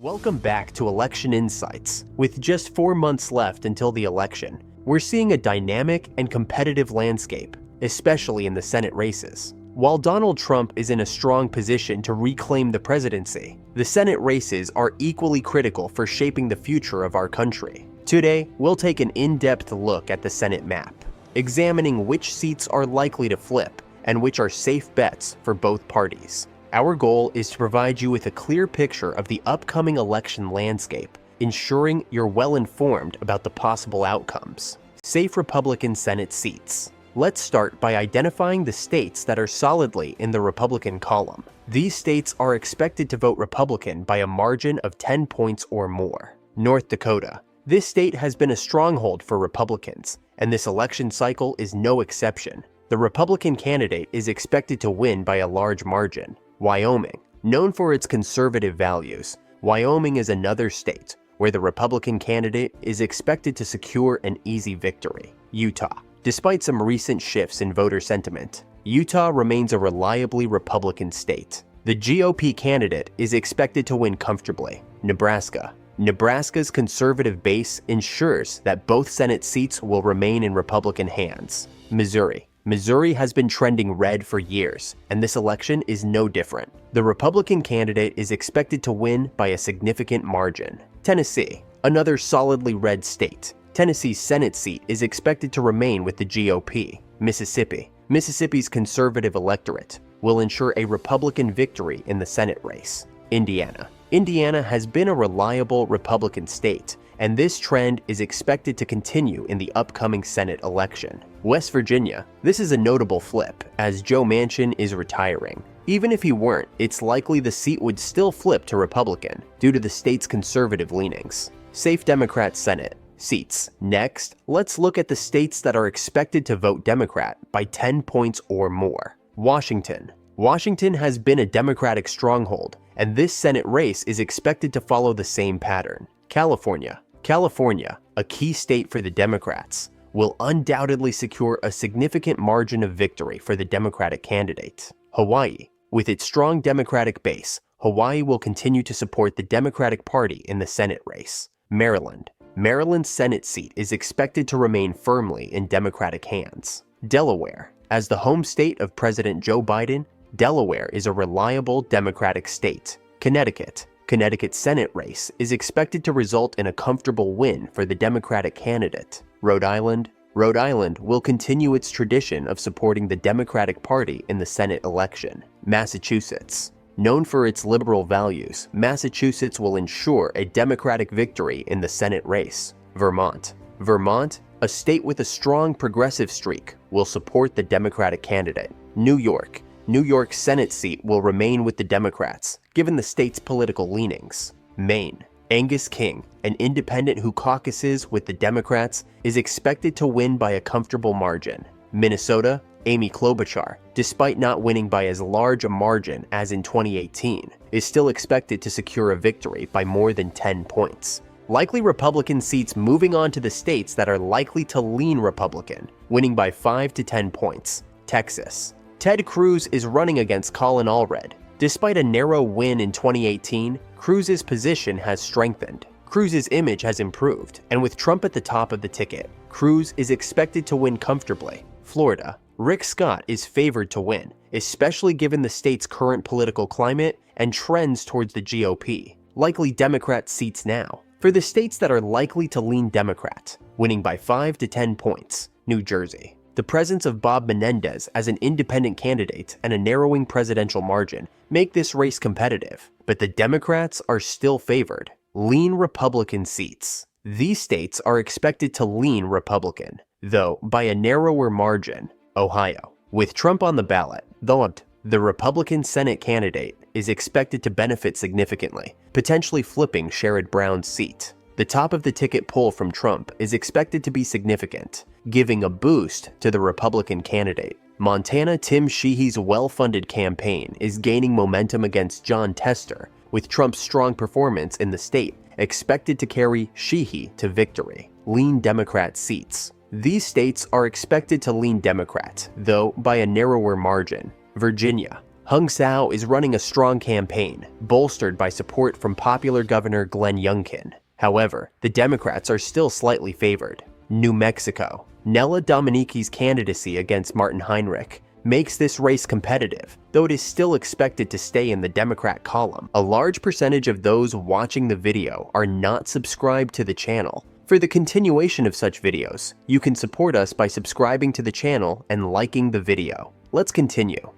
Welcome back to Election Insights. With just 4 months left until the election, we're seeing a dynamic and competitive landscape, especially in the Senate races. While Donald Trump is in a strong position to reclaim the presidency, the Senate races are equally critical for shaping the future of our country. Today, we'll take an in-depth look at the Senate map, examining which seats are likely to flip and which are safe bets for both parties. Our goal is to provide you with a clear picture of the upcoming election landscape, ensuring you're well informed about the possible outcomes. Safe Republican Senate seats. Let's start by identifying the states that are solidly in the Republican column. These states are expected to vote Republican by a margin of 10 points or more. North Dakota. This state has been a stronghold for Republicans, and this election cycle is no exception. The Republican candidate is expected to win by a large margin. Wyoming. Known for its conservative values, Wyoming is another state where the Republican candidate is expected to secure an easy victory. Utah. Despite some recent shifts in voter sentiment, Utah remains a reliably Republican state. The GOP candidate is expected to win comfortably. Nebraska. Nebraska's conservative base ensures that both Senate seats will remain in Republican hands. Missouri. Missouri has been trending red for years, and this election is no different. The Republican candidate is expected to win by a significant margin. Tennessee, another solidly red state. Tennessee's Senate seat is expected to remain with the GOP. Mississippi. Mississippi's conservative electorate will ensure a Republican victory in the Senate race. Indiana. Indiana has been a reliable Republican state, and this trend is expected to continue in the upcoming Senate election. West Virginia. This is a notable flip, as Joe Manchin is retiring. Even if he weren't, it's likely the seat would still flip to Republican due to the state's conservative leanings. Safe Democrat Senate seats. Next, let's look at the states that are expected to vote Democrat by 10 points or more. Washington. Washington has been a Democratic stronghold, and this Senate race is expected to follow the same pattern. California. California, a key state for the Democrats, will undoubtedly secure a significant margin of victory for the Democratic candidate. Hawaii. With its strong Democratic base, Hawaii will continue to support the Democratic Party in the Senate race. Maryland. Maryland's Senate seat is expected to remain firmly in Democratic hands. Delaware. As the home state of President Joe Biden, Delaware is a reliable Democratic state. Connecticut. Connecticut's Senate race is expected to result in a comfortable win for the Democratic candidate. Rhode Island. Rhode Island will continue its tradition of supporting the Democratic Party in the Senate election. Massachusetts. Known for its liberal values, Massachusetts will ensure a Democratic victory in the Senate race. Vermont. Vermont, a state with a strong progressive streak, will support the Democratic candidate. New York. New York's Senate seat will remain with the Democrats, given the state's political leanings. Maine. Angus King, an independent who caucuses with the Democrats, is expected to win by a comfortable margin. Minnesota. Amy Klobuchar, despite not winning by as large a margin as in 2018, is still expected to secure a victory by more than 10 points. Likely Republican seats moving on to the states that are likely to lean Republican, winning by 5 to 10 points. Texas. Ted Cruz is running against Colin Allred. Despite a narrow win in 2018, Cruz's position has strengthened. Cruz's image has improved, and with Trump at the top of the ticket, Cruz is expected to win comfortably. Florida. Rick Scott is favored to win, especially given the state's current political climate and trends towards the GOP. Likely Democrat seats now. For the states that are likely to lean Democrat, winning by 5 to 10 points. New Jersey. The presence of Bob Menendez as an independent candidate and a narrowing presidential margin make this race competitive, but the Democrats are still favored. Lean Republican seats. These states are expected to lean Republican, though by a narrower margin. Ohio. With Trump on the ballot, the Republican Senate candidate is expected to benefit significantly, potentially flipping Sherrod Brown's seat. The top of the ticket pull from Trump is expected to be significant, giving a boost to the Republican candidate. Montana Tim Sheehy's well-funded campaign is gaining momentum against Jon Tester, with Trump's strong performance in the state expected to carry Sheehy to victory. Lean Democrat seats. These states are expected to lean Democrat, though by a narrower margin. Virginia. Hung Sao is running a strong campaign, bolstered by support from popular Governor Glenn Youngkin. However, the Democrats are still slightly favored. New Mexico. Nella Dominique's candidacy against Martin Heinrich makes this race competitive, though it is still expected to stay in the Democrat column. A large percentage of those watching the video are not subscribed to the channel. For the continuation of such videos, you can support us by subscribing to the channel and liking the video. Let's continue.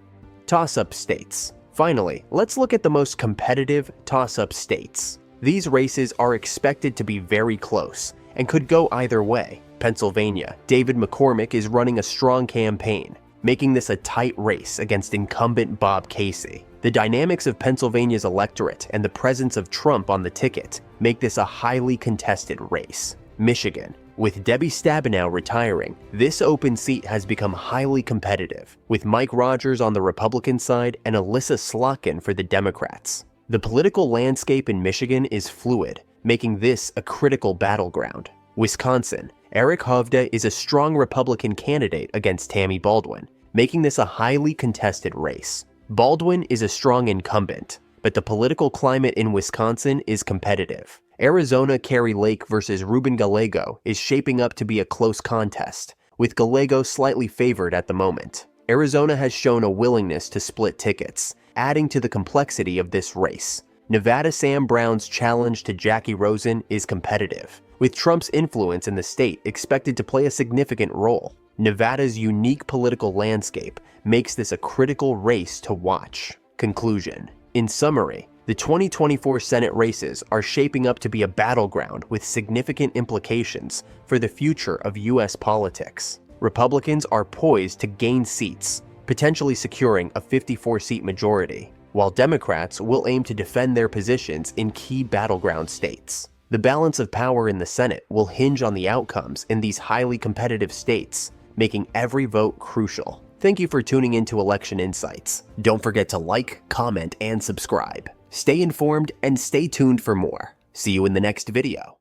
Toss-up states. Finally, let's look at the most competitive toss-up states. These races are expected to be very close and could go either way. Pennsylvania. David McCormick is running a strong campaign, making this a tight race against incumbent Bob Casey. The dynamics of Pennsylvania's electorate and the presence of Trump on the ticket make this a highly contested race. Michigan. With Debbie Stabenow retiring, this open seat has become highly competitive, with Mike Rogers on the Republican side and Alyssa Slotkin for the Democrats. The political landscape in Michigan is fluid, making this a critical battleground. Wisconsin. Eric Hovde is a strong Republican candidate against Tammy Baldwin, making this a highly contested race. Baldwin is a strong incumbent, but the political climate in Wisconsin is competitive. Arizona Kari Lake versus Ruben Gallego is shaping up to be a close contest, with Gallego slightly favored at the moment. Arizona has shown a willingness to split tickets, adding to the complexity of this race. Nevada Sam Brown's challenge to Jackie Rosen is competitive, with Trump's influence in the state expected to play a significant role. Nevada's unique political landscape makes this a critical race to watch. Conclusion. In summary, the 2024 Senate races are shaping up to be a battleground with significant implications for the future of U.S. politics. Republicans are poised to gain seats, potentially securing a 54-seat majority, while Democrats will aim to defend their positions in key battleground states. The balance of power in the Senate will hinge on the outcomes in these highly competitive states, making every vote crucial. Thank you for tuning into Election Insights. Don't forget to like, comment, and subscribe. Stay informed and stay tuned for more. See you in the next video.